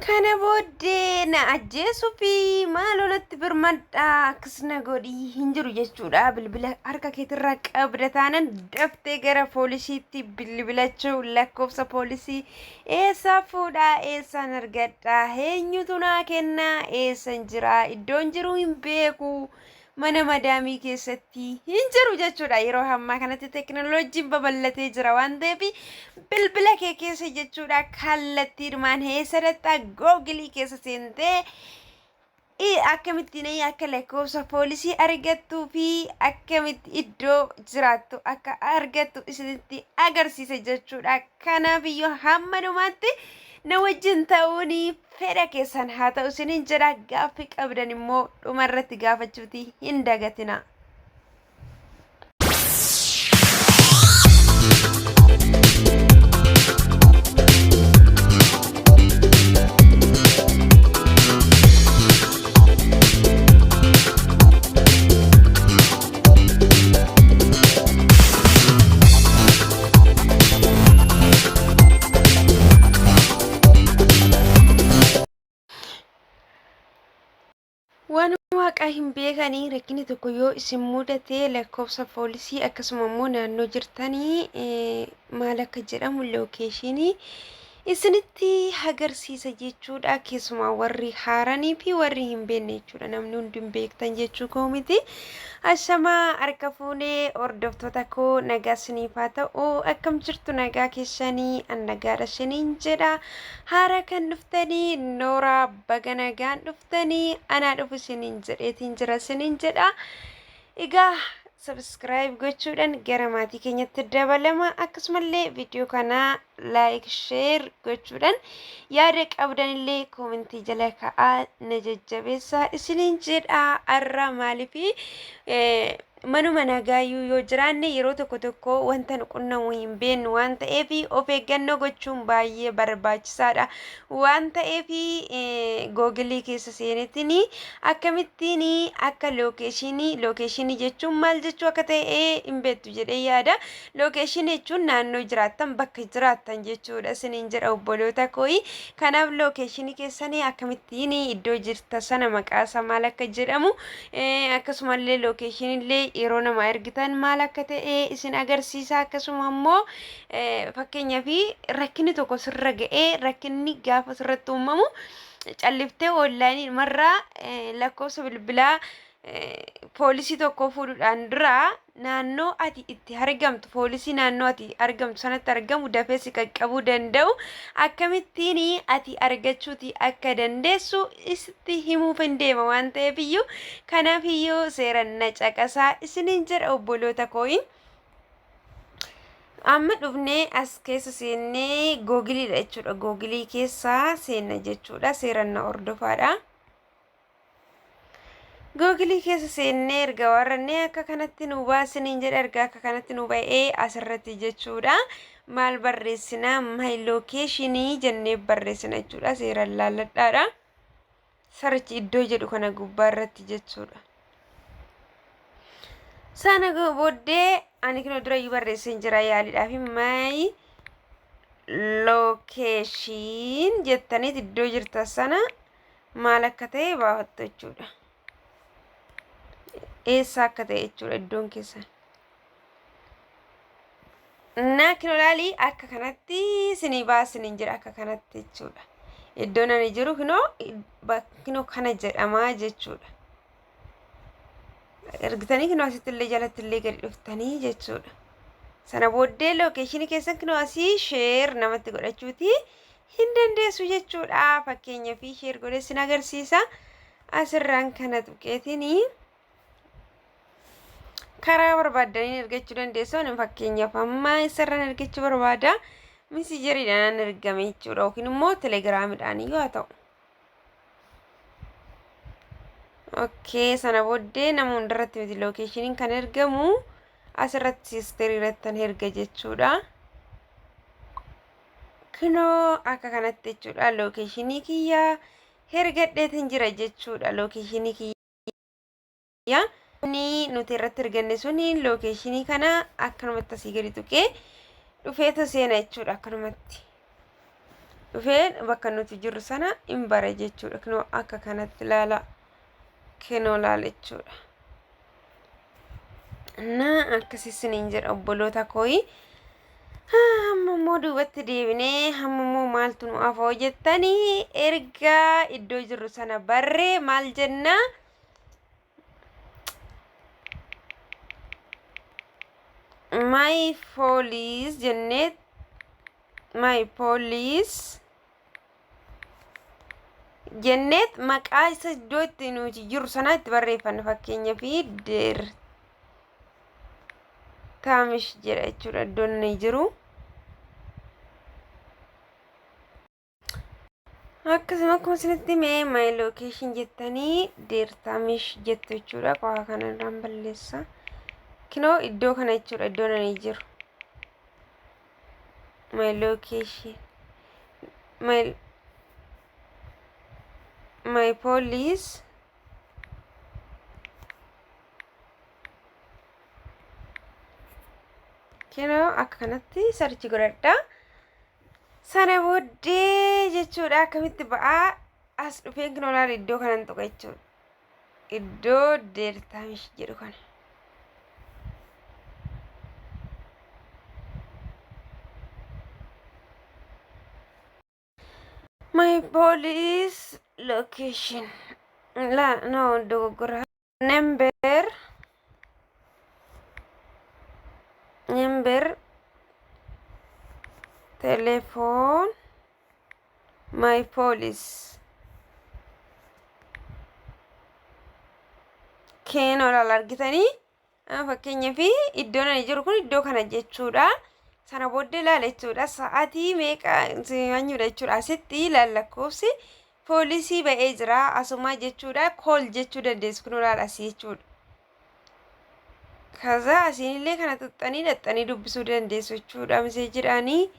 Kana booddee na ajjeesuu fi maalolatti birmadhaa akkasina godhii hin jiru jechuudha. Bilbila harka keetirraa qabda taanaan daftee gara poolisiitti bilbilachuu lakkoofsa poolisii eessaa fuudhaa eessaan argadhaa eenyutu naa kennaa eessan jiraa iddoon jiru hin beeku. Mana madaamii keessatti hin jiru jechuudha. Yeroo ammaa kanatti teekinooloojiin babal'atee jira waan ta'eef bilbila kee keessa jechuudha kallattiidhumaan eessadhattaa googilii keessa seentee akkamittiin akka lakkoofsa poolisii argattuu fi akkamitti iddoo jiraattu akka argattu isinitti agarsiisa jechuudha. Kanaaf iyyuu hamma dhumaatti na wajjin ta'uun fedha keessan haa ta'u isiniin jedha. Gaaffii qabdan immoo dhumarratti gaafachuuti hin dagatina. Waan waaqaa hin beekanii rakkini tokko yoo isin mudatee lakkoofsa poolisii akkasuma immoo naannoo jirtanii maal akka jedhamu lookeeshinii isinitti agarsiisa jechuudha. Keessumaa warri haaranii fi warri hin beekne jechuudha. Namni hundi hin beektan jechuu koo miti. Ashamaa harka fuunee hordoftoota koo nagaa isiniif haa ta'u. Akkam jirtu nagaa keessanii an nagaadha isiniin jedha. Haara kan dhuftanii Nooraa baga nagaan dhuftanii anaa dhufu isiniin jedheetiin jira isiniin jedha. Egaa subscribe gochuudhaan gara maatii keenyatti dabalama. Akkasumallee viidiyoo kana like share gochuudhaan yaada qabdanillee koomentii jala kaa'aa na jajjabeessaa isiniin jedha. Arra maaliifi manuma nagaayyuu yoo jiraanne yeroo tokko wanta nu qunnamu hin beeknu waan ta'eef of eeggannoo gochuun baay'ee barbaachisaadha. Waan ta'eef googilii keessa seenetiin akkamittiin akka lookeeshinii jechuun maal jechuu akka ta'e hin beektu jedhee yaada. Lookeeshinii jechuun naannoo jiraattan bakka jiraattan jechuudha isiniin jedha obboloota kooyi. Kanaaf lookeeshinii keessanii akkamittiin iddoo jirta sana maqaasaa maal akka jedhamu akkasumallee lookeeshinillee yeroo nama ergitan maal akka ta'e isin agarsiisa. Akkasuma immoo fakkeenyaaf rakkinni tokko sirra ga'ee rakkinni gaafa sirratti uumamu calliftee onlaayinii marraa lakkoofsa bilbilaa poolisii tokko fuudhuudhaan dura naannoo ati itti argamtu poolisii naannoo ati argamtu sanatti argamu dafee si qaqqabuu danda'u akkamittiin ati argachuuti akka dandeessu isitti himuuf hin deema waan ta'eef iyyuu kanaaf iyyuu seeraan na caqasaa isiniin jedha obboloota kooyi. Amma dhufnee as keessa seennee googiliidha jechuudha. Googilii keessa seenna jechuudha. Seeraan na hordofaadha. Googilii keessa seennee erga warrannee akka kanatti nu baasiniin jedha. Erga akka kanatti nu ba'ee asirratti jechuudha. Maal barreessinaa my locationii jennee barreessina jechuudha. Seeraan laalladhaadha. Sarchi iddoo jedhu kana gubbaa irratti jechuudha. Sana booddee ani kana dura barreessin jira yaaliidhaaf my location jettaniit iddoo jirta sana maal akka ta'e baafattu jechuudha. Eessa akka ta'e jechuudha iddoon keessan. Naakinoolaalii akka kanatti isinii baasiniin jira akka kanatti jechuudha. Iddoon ani jiru kinoo kana jedhamaa jechuudha. Ergitanii kinoo asitti illee jalatti illee gadi dhuftanii jechuudha. Sana booddee lookeeshinii keessan kinoo asii sheer namatti godhachuuti hin dandeessu jechuudha. Fakkeenyaaf sheer godhee sin agarsiisa. Asirraan kana tuqeetinii karaa barbaadanii argachuu dandeessu. Ani fakkeenyaaf amma isarraan argachuu barbaada. Misijeriidhaan argame jechuudha yookiin immoo telegiraamiidhaan yoo ta'u. Okay, sana booddee nama hundarratti miti lookeeshiniin kan ergamu asirratti siisterii irratti erga jechuudha. Kinoo akka kanatti jechuudha lookeeshinii kiyyaa ergadheetiin jira jechuudha lookeeshinii kiyyaa. Ni nuti irratti erganne suni lookeeshinii kana akkanumatti asii gadi tuqee dhufeetu seena jechuudha akkanumatti. dhufee bakka nuti jirru sana hin bara jechuudha. Kunoo akka kanatti ilaala. Kunoo laala jechuudha. Akkasii isiniin jedha obboloota kooyi. Amma immoo duubatti deebinee hamma immoo maaltu nu afoo jettanii ergaa iddoo jirru sana barree maal jennaa? My police jennee my police jenneet maqaa isa iddoo itti nuti jirru sana itti barreeffanne fakkeenyaaf Deertaamish jedha jechuudha iddoon inni jiru. Akkasuma akkuma isinitti mee my location jettanii Deertaamish jettu jechuudha. Qofa kanarraan balleessa. Kunoo iddoo kana jechuudha iddoon inni jiru. My location my police kunoo akka kanatti sarchi godhadha. Sana booddee jechuudha akkamitti ba'aa as dhufeen kunoo laala iddoo kanan tuqa jechuudha. Iddoo Deertaamish jedhu kana. My police location. No, dogoggora. Number telephone my police. Keenoo laala argitanii fakkeenyaaf iddoon ani jiru kun iddoo kana jechuudha. Sana booddee laala jechuudha. Sa'aatii meeqa si'anyudha jechuudha. Asitti lakkoofsi poolisii ba'ee jira. Asuma jechuudha. Kool jechuu dandeessu kun laala asii jechuudha. Kaza asiinillee kana tuxxanii dhaxxanii dubbisuu dandeessu jechuudha. Miseejiidhaanii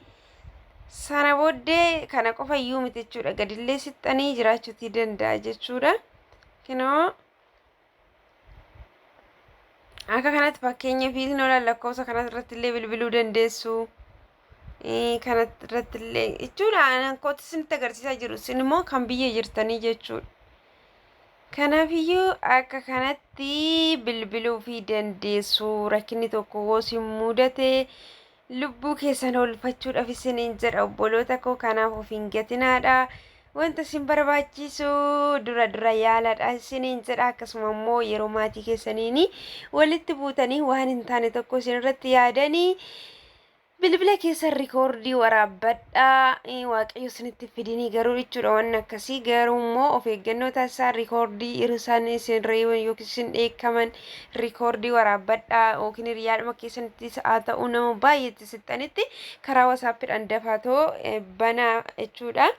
sana booddee kana qofa iyyuu miti jechuudha. Gadillee sixxanii jiraachuutii danda'a jechuudha. Kunoo akka kanatti fakkeenya fi nola lakkoofsa kanarratti illee bilbiluu dandeessu. Kanarratti illee jechuudha. Ankooti isinitti agarsiisaa jiru. Isin immoo kan biyya jirtanii jechuudha. Kanaafiyyuu akka kanatti bilbiluu fi dandeessu. Rakkinni tokko yoo isin mudate lubbuu keessan oolfachuudhaaf isiniin jedha obboloota koo. Kanaaf of hin gatinaadha. Wanta isin barbaachisu dura yaaladha isiniin jedha. Akkasuma immoo yeroo maatii keessaniin walitti buutanii waan hin taane tokko isin irratti yaadanii bilbila keessan rikoordii waraabbadha. Waaqayyo isinitti fidinii garuu jechuudha waan akkasii. Garuu immoo of eeggannoo taasisaa. Rikoordii isaan isin reeban yookiin isin dheekkaman rikoordii waraabbadha. Yookiin hiriyaadhuma keessanitti haa ta'u nama baay'eetti sixxanitti karaa wasaappiidhaan dafatoo banaa jechuudha.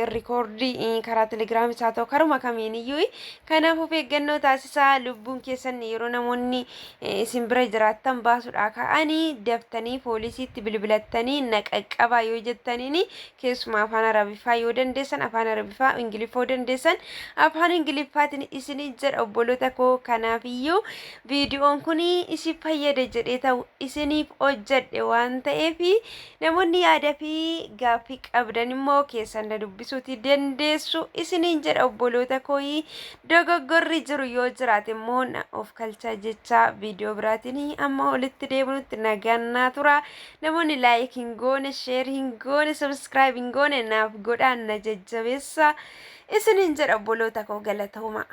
Rikoordii karaa telegiraamii haa ta'u karuma kamiin iyyuu. Kanaaf of eeggannoo taasisaa. Lubbuun keessan yeroo namoonni isin bira jiraattan baasuudha ka'anii daftanii poolisiitti bilbilattanii naqaqqabaa yoo jettaniin keessumaa afaan arabiffaa yoo dandeessan afaan arabiffaa ingiliffaa dandeessan afaan ingiliffaatiin isinii jedha obboloota koo. Kanaaf iyyuu viidiyoon kun isin fayyada jedhee ta'u isiniif hojjedhe waan ta'eef namoonni yaada fi gaaffii qabdan immoo keessan dubbisuutii dandeessu isiniin jedha obboloota koo. Dogoggorri jiru yoo jiraate immoo of kalchaa jecha viidiyoo biraatiin amma walitti deebinutti nagaan tura. Namoonni laayik hin goone, sheer hin goone, sabskiraayib hin goone naaf godhaan na jajjabeessa isiniin jedha obboloota koo. Galatooma.